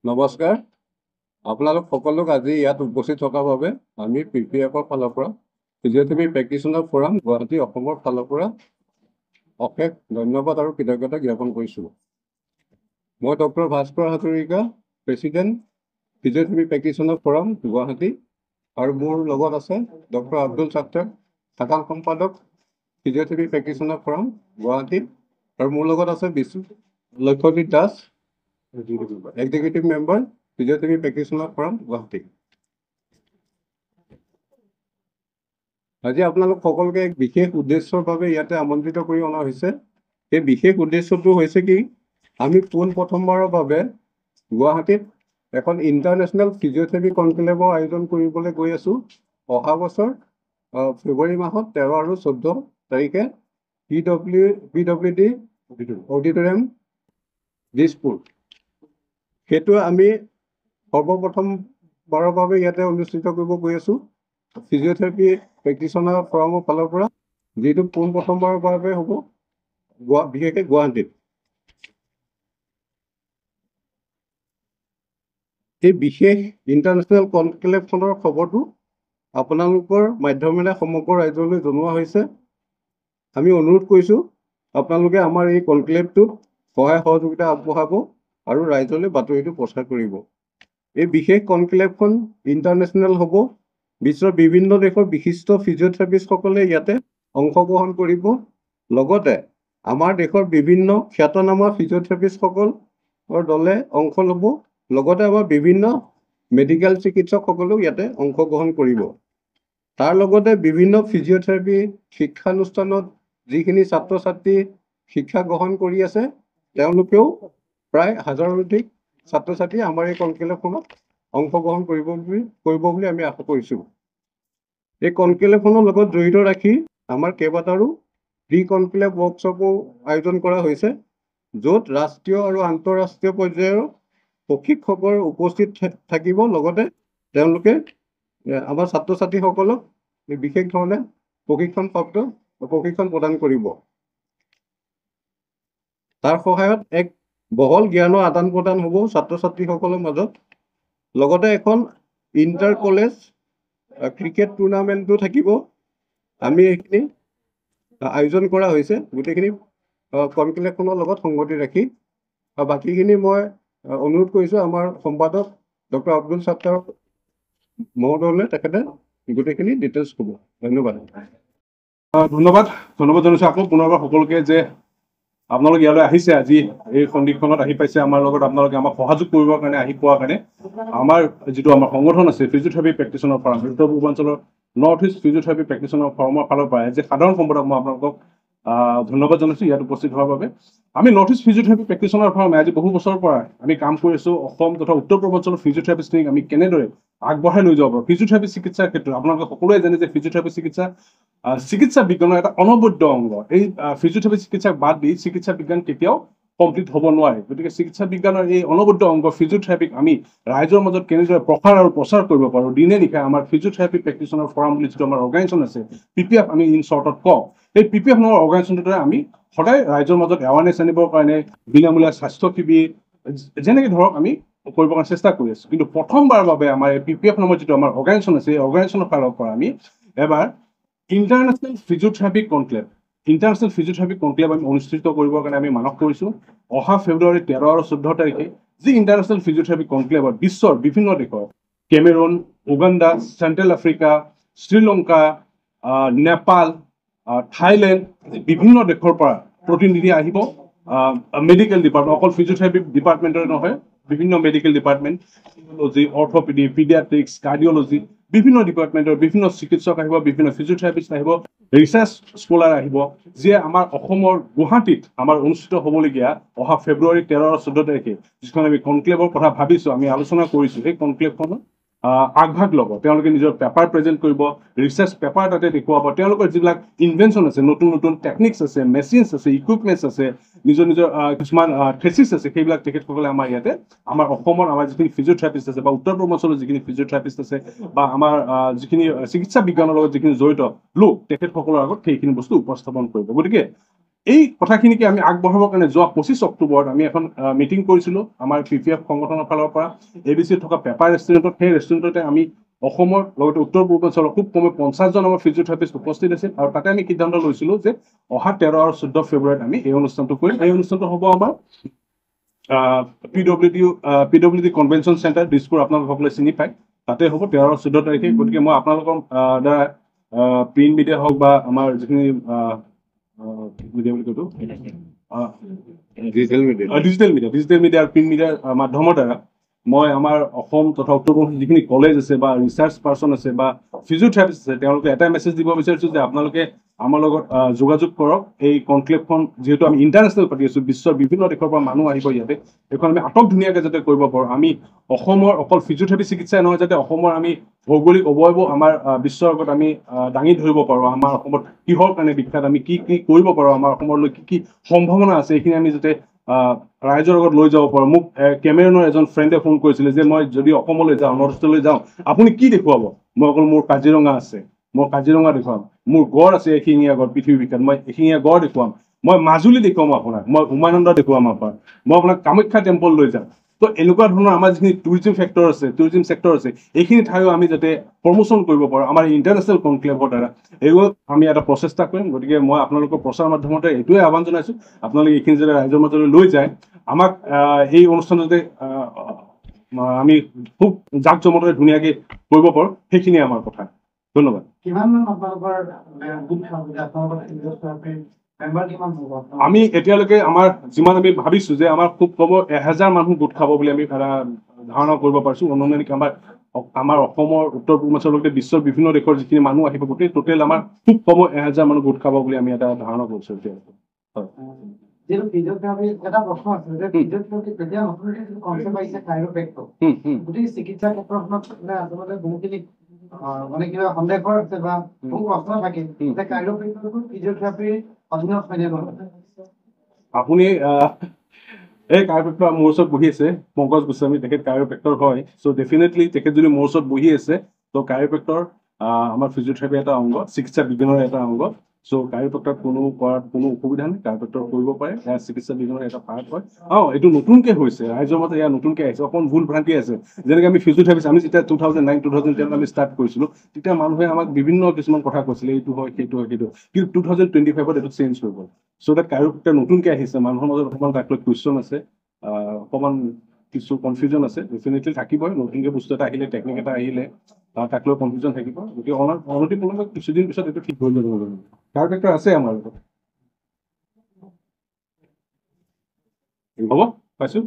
নমস্কাৰ আপোনালোক সকলোক আজি ইয়াত উপস্থিত থকাৰ বাবে আমি পিপিএফৰ ফালৰ পৰা ফিজিঅথেৰাপি প্ৰেক্টিচনাৰ ফৰাম গুৱাহাটী অসমৰ ফালৰ পৰা অশেষ ধন্যবাদ আৰু কৃতজ্ঞতা জ্ঞাপন কৰিছোঁ। মই doctor Bhaskar Hazarika, president physiotherapy practitioner forum Guwahati, আৰু মোৰ লগত আছে ডক্টৰ আব্দুল ছাত্তাৰ, সাধাৰণ সম্পাদক ফিজিঅথেৰাপি প্ৰেক্টিচনাৰ ফৰাম গুৱাহাটী, আৰু মোৰ লগত আছে Lakshyajit Das, executive member physiotherapy practitioner forum Guwahati. আজি আপোনালোক সকলোকে এক বিশেষ উদ্দেশ্যৰ বাবে ইয়াতে আমন্ত্ৰিত কৰি অনা হৈছে। এই বিশেষ উদ্দেশ্যটো হৈছে কি, আমি পোনপ্ৰথমবাৰৰ বাবে গুৱাহাটীত এখন ইণ্টাৰনেশ্যনেল ফিজিঅথেৰাপি কনক্লেভৰ আয়োজন কৰিবলৈ গৈ আছোঁ। অহা বছৰ ফেব্ৰুৱাৰী মাহত 13 আৰু 14 তাৰিখে PWD অডিটৰিয়াম দিছপুৰ। সেইটো আমি সৰ্বপ্ৰথমবাৰৰ বাবে ইয়াতে অনুষ্ঠিত কৰিব গৈ আছোঁ ফিজিঅথেৰাপি প্ৰেক্টিচনাৰ ফৰামৰ ফালৰ পৰা, যিটো পোনপ্ৰথমবাৰৰ বাবে হ'ব বিশেষকৈ গুৱাহাটীত। এই বিশেষ ইণ্টাৰনেশ্যনেল কনক্লেভখনৰ খবৰটো আপোনালোকৰ মাধ্যমেৰে সমগ্ৰ ৰাজ্যলৈ জনোৱা হৈছে। আমি অনুৰোধ কৰিছোঁ আপোনালোকে আমাৰ এই কনক্লেভটোত সহায় সহযোগিতা আগবঢ়াব আৰু ৰাইজলৈ বাতৰিটো প্ৰচাৰ কৰিব। এই বিশেষ কনক্লেভখন ইণ্টাৰনেশ্যনেল হ'ব। বিশ্বৰ বিভিন্ন দেশৰ বিশিষ্ট ফিজিঅথেৰাপিষ্টসকলে ইয়াতে অংশগ্ৰহণ কৰিব। লগতে আমাৰ দেশৰ বিভিন্ন খ্যাতনামা ফিজিঅথেৰাপিষ্টসকলৰ দলে অংশ ল'ব। লগতে আমাৰ বিভিন্ন মেডিকেল চিকিৎসকসকলেও ইয়াতে অংশগ্ৰহণ কৰিব। তাৰ লগতে বিভিন্ন ফিজিঅথেৰাপি শিক্ষানুষ্ঠানত যিখিনি ছাত্ৰ ছাত্ৰী শিক্ষা গ্ৰহণ কৰি আছে, তেওঁলোকেও প্ৰায় 1000ৰো অধিক ছাত্ৰ ছাত্ৰী আমাৰ এই কনক্লেভখনত অংশগ্ৰহণ কৰিব বুলি আমি আশা কৰিছোঁ। এই কনক্লেভখনৰ লগত জড়িত ৰাখি আমাৰ কেইবাটাৰো প্ৰি কনক্লেভ ৱৰ্কশ্বপো আয়োজন কৰা হৈছে, য'ত ৰাষ্ট্ৰীয় আৰু আন্তঃৰাষ্ট্ৰীয় পৰ্যায়ৰ প্ৰশিক্ষকৰ উপস্থিত থাকিব। লগতে তেওঁলোকে আমাৰ ছাত্ৰ ছাত্ৰীসকলক বিশেষ ধৰণে প্ৰশিক্ষণ প্ৰদান কৰিব। তাৰ সহায়ত এক বহল জ্ঞানৰ আদান প্ৰদান হ'ব ছাত্ৰ ছাত্ৰীসকলৰ মাজত। লগতে এখন ইণ্টাৰ কলেজ ক্ৰিকেট টুৰ্ণামেণ্টো থাকিব। আমি এইখিনি আয়োজন কৰা হৈছে গোটেইখিনি কনক্লেভখনৰ লগত সংগতি ৰাখি। বাকীখিনি মই অনুৰোধ কৰিছোঁ আমাৰ সম্পাদক ডক্টৰ আব্দুল ছাত্তাৰ মহোদয়লৈ, তেখেতে গোটেইখিনি ডিটেইলছ ক'ব। ধন্যবাদ। ধন্যবাদ জনাইছোঁ আকৌ পুনৰবাৰ সকলোকে যে আপোনালোক ইয়ালৈ আহিছে, আজি এই সন্ধিক্ষণত আহি পাইছে আমাৰ লগত, আপোনালোকে আমাক সহযোগ কৰিবৰ কাৰণে আহি পোৱাৰ কাৰণে। আমাৰ যিটো আমাৰ সংগঠন আছে ফিজিঅথেৰাপি প্ৰেক্টিচনাৰ ফৰাম, উত্তৰ পূৰ্বাঞ্চলৰ নৰ্থ ইষ্ট ফিজিঅথেৰাপি প্ৰেক্টিচনাৰ ফৰামৰ ফালৰ পৰা যে সাধাৰণ সম্পাদক মই আপোনালোকক ধন্যবাদ জনাইছোঁ ইয়াত উপস্থিত হোৱাৰ বাবে। আমি নৰ্থ ইষ্ট ফিজিঅথেৰাপি প্ৰেক্টিচনাৰ ফৰামে আজি বহু বছৰৰ পৰা আমি কাম কৰি আছোঁ অসম তথা উত্তৰ পূৰ্বাঞ্চলৰ ফিজিঅথেৰাপিষ্টখিনিক আমি কেনেদৰে আগবঢ়াই লৈ যাব পাৰোঁ ফিজিঅথেৰাপি চিকিৎসাৰ ক্ষেত্ৰত। আপোনালোকে সকলোৱে জানে যে ফিজিঅথেৰাপি চিকিৎসা বিজ্ঞানৰ এটা অনবদ্য অংগ। এই ফিজিঅথেৰাপি চিকিৎসাক বাদ দি চিকিৎসা বিজ্ঞান কেতিয়াও কমপ্লিট হ'ব নোৱাৰে। গতিকে চিকিৎসা বিজ্ঞানৰ এই অনবদ্য অংগ ফিজিঅথেৰাপিক আমি ৰাইজৰ মাজত কেনেদৰে প্ৰসাৰ আৰু প্ৰচাৰ কৰিব পাৰোঁ, দিনে নিশাই আমাৰ ফিজিঅথেৰাপি প্ৰেক্টিচনাৰ ফৰাম বুলি যিটো আমাৰ অৰ্গেনাইজেশ্যন আছে, PPF আমি ইন শ্বৰ্টত কওঁ, এই PPF নামৰ অৰ্গেনাইজেশ্যনটোৰে আমি সদায় ৰাইজৰ মাজত এৱাৰনেছ আনিবৰ কাৰণে বিনামূলীয়া স্বাস্থ্য শিবিৰ যেনেকৈ ধৰক আমি কৰিবৰ কাৰণে চেষ্টা কৰি আছোঁ। কিন্তু প্ৰথমবাৰৰ বাবে আমাৰ এই PPF নামৰ যিটো আমাৰ অৰ্গেনাইজেশ্যন আছে, এই অৰ্গেনাইজেশ্যনৰ ফালৰ পৰা আমি এবাৰ ইণ্টাৰনেশ্যনেল ফিজিঅথেৰাপি কনক্লেভ আমি অনুষ্ঠিত কৰিবৰ কাৰণে আমি মানস কৰিছোঁ। অহা ফেব্ৰুৱাৰী 13 আৰু 14 তাৰিখে যি ইণ্টাৰনেশ্যনেল ফিজিঅথেৰাপি কনক্লেভত বিশ্বৰ বিভিন্ন দেশৰ Cameron, Uganda, central Africa, Sri Lanka, Nepal, Thailand, বিভিন্ন দেশৰ পৰা প্ৰতিনিধি আহিব। মেডিকেল ডিপাৰ্টমেণ্ট, অকল ফিজিঅথেৰাপি ডিপাৰ্টমেণ্টৰে নহয়, বিভিন্ন মেডিকেল ডিপাৰ্টমেণ্ট, অৰ্থ'পেডি, পিডিয়াট্ৰিক্স, কাৰ্ডিঅ'লজি, বিভিন্ন ডিপাৰ্টমেণ্টৰ বিভিন্ন চিকিৎসক আহিব, বিভিন্ন ফিজিঅথেৰাপিষ্ট আহিব, ৰিচাৰ্চ স্কলাৰ আহিব, যিয়ে আমাৰ অসমৰ গুৱাহাটীত আমাৰ অনুষ্ঠিত হ'বলগীয়া অহা ফেব্ৰুৱাৰী 13 আৰু 14 তাৰিখে যিখন আমি কনক্লেভৰ কথা ভাবিছোঁ, আমি আলোচনা কৰিছোঁ, সেই কনক্লেভখনত আগভাগ ল'ব। তেওঁলোকে নিজৰ পেপাৰ প্ৰেজেণ্ট কৰিব, ৰিচাৰ্চ পেপাৰ তাতে দেখুৱাব, তেওঁলোকৰ যিবিলাক ইনভেনশ্যন আছে, নতুন নতুন টেকনিক্স আছে, মেচিনছ আছে, ইকুইপমেণ্টছ আছে, নিজৰ কিছুমান থ্ৰেচিছ আছে, সেইবিলাক তেখেতসকলে আমাৰ ইয়াতে আমাৰ অসমৰ আমাৰ যিখিনি ফিজিঅথেৰাপিষ্ট আছে বা উত্তৰ পূৰ্বাঞ্চলৰ যিখিনি ফিজিঅথেৰাপিষ্ট আছে বা আমাৰ যিখিনি চিকিৎসা বিজ্ঞানৰ লগত যিখিনি জড়িত লোক, তেখেতসকলৰ আগত সেইখিনি বস্তু উপস্থাপন কৰিব। গতিকে এই কথাখিনিকে আমি আগবঢ়াবৰ কাৰণে যোৱা 25 অক্টোবৰত আমি এখন মিটিং কৰিছিলোঁ আমাৰ PPF সংগঠনৰ ফালৰ পৰা ABCত থকা পেপাৰ ৰেষ্টুৰেণ্টত। সেই ৰেষ্টুৰেণ্টতে আমি অসমৰ লগতে উত্তৰ পূৰ্বাঞ্চলৰ খুব কমে 50জন আমাৰ ফিজিঅথেৰাপিষ্ট উপস্থিত আছিল আৰু তাতে আমি সিদ্ধান্ত লৈছিলোঁ যে অহা 13 আৰু 14 ফেব্ৰুৱাৰীত আমি এই অনুষ্ঠানটো কৰিম। এই অনুষ্ঠানটো হ'ব আমাৰ PWD কনভেনশ্যন চেণ্টাৰ দিছপুৰ, আপোনালোক সকলোৱে চিনি পায়, তাতে হ'ব 13 আৰু 14 তাৰিখে। গতিকে মই আপোনালোকৰ দ্বাৰা প্ৰিণ্ট মিডিয়া হওক বা আমাৰ যিখিনি মিডিয়া বুলি কৈছোঁ ডিজিটেল মিডিয়া আৰু প্ৰিণ্ট মিডিয়াৰ মাধ্যমৰ দ্বাৰা মই আমাৰ অসম তথা উত্তৰ পূৰ্বাঞ্চলৰ যিখিনি কলেজ আছে বা ৰিচাৰ্চ পাৰ্চন আছে বা ফিজিঅথেৰাপিষ্ট আছে, তেওঁলোকে এটাই মেছেজ দিব বিচাৰিছোঁ যে আপোনালোকে আমাৰ লগত যোগাযোগ কৰক। এই কনক্লেভখন যিহেতু আমি ইণ্টাৰনেশ্যনেল পাতি আছোঁ, বিশ্বৰ বিভিন্ন দেশৰ পৰা মানুহ আহিব ইয়াতে, এইখন আমি আটক ধুনীয়াকৈ যাতে কৰিব পাৰোঁ। আমি অসমৰ অকল ফিজিঅথেৰাপি চিকিৎসাই নহয়, যাতে অসমৰ আমি ভৌগোলিক অৱয়ব আমাৰ বিশ্বৰ আগত আমি দাঙি ধৰিব পাৰোঁ। আমাৰ অসমত কিহৰ কাৰণে বিখ্যাত, আমি কি কি কৰিব পাৰোঁ, আমাৰ অসমলৈ কি কি সম্ভাৱনা আছে, এইখিনি আমি যাতে ৰাইজৰ আগত লৈ যাব পাৰোঁ। মোক কেমেৰুনৰ এজন ফ্ৰেণ্ডে ফোন কৰিছিলে যে মই যদি অসমলৈ যাওঁ, নৰ্থ ইষ্টলৈ যাওঁ, আপুনি কি দেখুৱাব? মই অকল মোৰ কাজিৰঙা আছে, মই কাজিৰঙা দেখুৱাম। মোৰ গড় আছে এশিঙীয়া গড়, পৃথিৱী বিখ্যাত, মই এশিঙীয়া গড় দেখুৱাম। মই মাজুলী দেখুৱাম আপোনাক, মই উমানন্দ দেখুৱাম আপোনাক, মই আপোনাক কামাখ্যা টেম্পল লৈ যাম। তো এনেকুৱা ধৰণৰ আমাৰ যিখিনি টুৰিজিম ছেক্টৰ আছে, এইখিনি ঠাইও আমি যাতে প্ৰমোশ্যন কৰিব পাৰোঁ আমাৰ ইণ্টাৰনেশ্যনেল কনক্লেভৰ দ্বাৰা, এইবোৰ আমি এটা প্ৰচেষ্টা কৰিম। গতিকে মই আপোনালোকৰ প্ৰচাৰ মাধ্যমতে এইটোৱে আহ্বান জনাইছোঁ, আপোনালোকে এইখিনি যাতে ৰাইজৰ মাজলৈ লৈ যায়, আমাক এই অনুষ্ঠানতে আমি খুব জাক জমকৰে ধুনীয়াকৈ কৰিব পাৰোঁ, সেইখিনিয়ে আমাৰ কথা। ধন্যবাদ। আমি এতিয়ালৈকে আমাৰ যিমান আমি ভাবিছোঁ যে আমাৰ খুব কম 1000 মানুহ গোট খাব বুলি আমি ধাৰণা কৰিব পাৰিছোঁ। অনুমানিক আমাৰ অসমৰ উত্তৰ পূৰ্বাঞ্চলৰ লগতে বিশ্বৰ বিভিন্ন দেশৰ যিখিনি মানুহ আহিব, গোটেই টোটেল আমাৰ খুব কম 1000 মানুহ গোট খাব বুলি আমি এটা ধাৰণা কৰিছোঁ এতিয়া। হয়। এটা প্ৰশ্ন আছে যে ফিজিঅথেৰাপি যেতিয়া নতুনকৈ কনচেপ্ট আহিছে কাইৰোপ্ৰেক্টৰ, গোটেই চিকিৎসা ক্ষেত্ৰখনত আচলতে বহুখিনি মানে কিবা সন্দেহৰ আছে বা বহু প্ৰশ্ন থাকে যে কাইৰোপ্ৰেক্টৰটো ফিজিঅথেৰাপিৰ অধীনত হয়নে নহয়? আপুনি এই কাইৰোপ্ৰেক্টৰ মোৰ ওচৰত বহি আছে, পংকজ গোস্বামী, তেখেত কাইৰোপ্ৰেক্টৰ হয়। চ' ডেফিনেটলি তেখেত যদি মোৰ ওচৰত বহি আছে, ত' কাইৰোপ্ৰেক্টৰ আমাৰ ফিজিঅথেৰাপিৰ এটা অংগ, চিকিৎসা বিজ্ঞানৰ এটা অংগ। চ' কাইৰোপ্ৰেক্টৰ কৰাত কোনো অসুবিধা নাই, কাইৰোপ্ৰেক্টৰ কৰিব পাৰে, এয়া চিকিৎসা বিজ্ঞানৰ এটা পাৰ্ট হয়। এইটো নতুনকৈ হৈছে, ৰাইজৰ মাজত এয়া নতুনকৈ আহিছে, অকণ ভুল ভ্ৰান্তি আছে। যেনেকৈ আমি ফিজিঅথেৰাপিষ্ট, আমি যেতিয়া 2009, 2010 আমি ষ্টাৰ্ট কৰিছিলোঁ, তেতিয়া মানুহে আমাক বিভিন্ন কিছুমান কথা কৈছিলে, এইটো হয়, সেইটো হয়, সেইটো। কিন্তু 2025ত এইটো চেঞ্জ হৈ গ'ল। চ' ডেট কাইৰোপ্ৰেক্টৰ নতুনকৈ আহিছে, মানুহৰ মাজত অকণমান তাক লৈ কুৱেশ্যন আছে, অকণমান কিছু কনফিউজন আছে, ডেফিনেটলি থাকিবই। নতুনকৈ বস্তু এটা আহিলে, টেকনিক এটা আহিলে, তাক লৈ কনফিউজন থাকিব। গতিকে অনতিপলমে কিছুদিন পিছত এইটো ঠিক হৈ যাব। কাইৰোপ্ৰেক্টৰ আছে আমাৰ লগত। হ'ব পাইছোঁ।